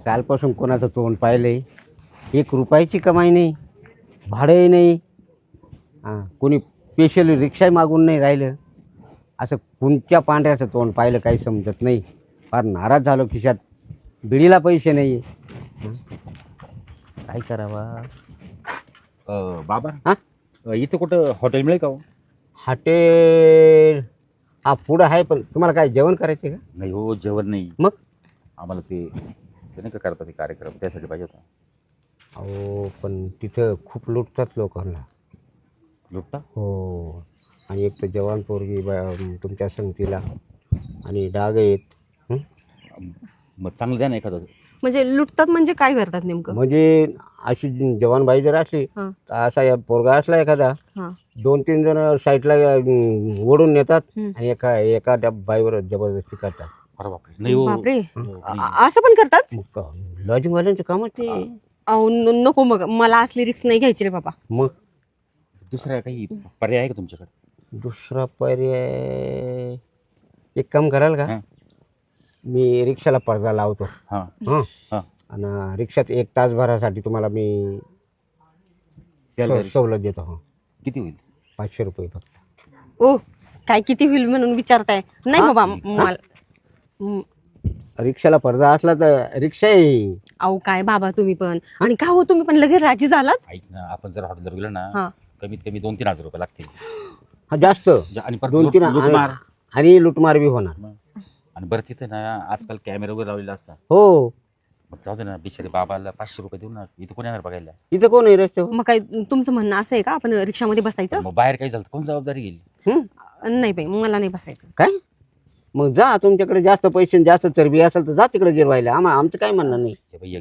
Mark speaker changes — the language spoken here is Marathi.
Speaker 1: कालपासून कोणाचं तोंड पाहिलंय, 1 रुपयाची कमाई नाही, भाडंही नाही. कोणी स्पेशल रिक्षा मागून नाही राहिलं. असं कोणत्या पांढऱ्याचं तोंड पाहिलं काही समजत नाही. फार नाराज झालो. खिशात बिडीला पैसे नाही. काय करावा.
Speaker 2: बाबा
Speaker 1: हां
Speaker 2: इथे कुठं हॉटेल मिळेल का हो?
Speaker 1: हॉटेल पुढं आहे, पण तुम्हाला काय जेवण करायचं का?
Speaker 2: नाही हो, जेवण नाही.
Speaker 1: मग
Speaker 2: आम्हाला ते नाही का करतात ते कार्यक्रम, त्यासाठी पाहिजे होता.
Speaker 1: अहो पण तिथं खूप लुटतात लोकांना.
Speaker 2: लुटता?
Speaker 1: हो. आणि एक तर जवान पोरगी तुमच्या संगतीला आणि डाग आहेत.
Speaker 2: मग चांगलं द्या ना एखादं.
Speaker 3: म्हणजे लुटतात म्हणजे काय करतात नेमकं?
Speaker 1: म्हणजे अशी जवान बाई जर असली
Speaker 3: हां
Speaker 1: तर असा पोरगा असला एखादा,
Speaker 3: हां
Speaker 1: 2-3 जण साईडला ओढून नेतात
Speaker 3: हं.
Speaker 1: आणि एका त्या बाईवर जबरदस्ती करतात.
Speaker 2: अरे बापरे, नाही हो.
Speaker 3: बापरे,
Speaker 2: हो, नाही.
Speaker 3: असं पण करतात?
Speaker 1: लॉजिंगवाल्यांचं कामच ते.
Speaker 3: अहो नको, मग मला असली रिस्क नाही घ्यायची रे बाबा.
Speaker 1: मग
Speaker 2: दुसरा काही पर्याय आहे का तुमच्याकडे?
Speaker 1: दुसरा पर्याय एक काम कराल का?
Speaker 2: हां.
Speaker 1: मी रिक्षाला पडदा लावतो.
Speaker 2: हां
Speaker 1: हां
Speaker 2: हां.
Speaker 1: आणि रिक्षात 1 तासभरासाठी तुम्हाला मी
Speaker 2: त्याला
Speaker 1: सवलत देतो. हां
Speaker 2: किती होईल?
Speaker 1: 500 रुपये फक्त.
Speaker 3: ओ काय किती होईल म्हणून विचारताय? नाही बाबा मला.
Speaker 1: रिक्षाला पडदा असला तर रिक्षा आहे.
Speaker 3: अहो काय बाबा तुम्ही पण, आणि का हो तुम्ही पण लगेच राजी झालात?
Speaker 2: ऐक ना, आपण जर हॉटेलवर गेलो ना,
Speaker 3: हां
Speaker 2: कमीत कमी 2-3 हजार रुपये लागतील.
Speaker 1: हा जास्त
Speaker 2: आणि परत
Speaker 1: 2-3
Speaker 2: लूटमार.
Speaker 1: आणि लुटमार बी होणार.
Speaker 2: आणि बरं तिथे ना आजकाल कॅमेरा वगैरे लावलेला असतात.
Speaker 1: हो.
Speaker 2: मग जाऊ दे ना, बिचारे बाबाला 500 रुपये देऊ ना. इथे कोण येणार बघायला?
Speaker 1: इथं कोण आहे रस्त्यावर?
Speaker 3: मग काय तुमचं म्हणणं असं आहे का आपण रिक्षामध्ये बसायचं?
Speaker 2: मग बाहेर काही झालं तर कोण जबाबदारी घेईल?
Speaker 3: नाही बाई, मला नाही बसायचं.
Speaker 1: काय मग जा, तुमच्याकडे जास्त पैसे आणि जास्त चरबी असेल तर जा तिकडे गिरवायला. आमचं काय म्हणणं नाही.
Speaker 2: हे बाई,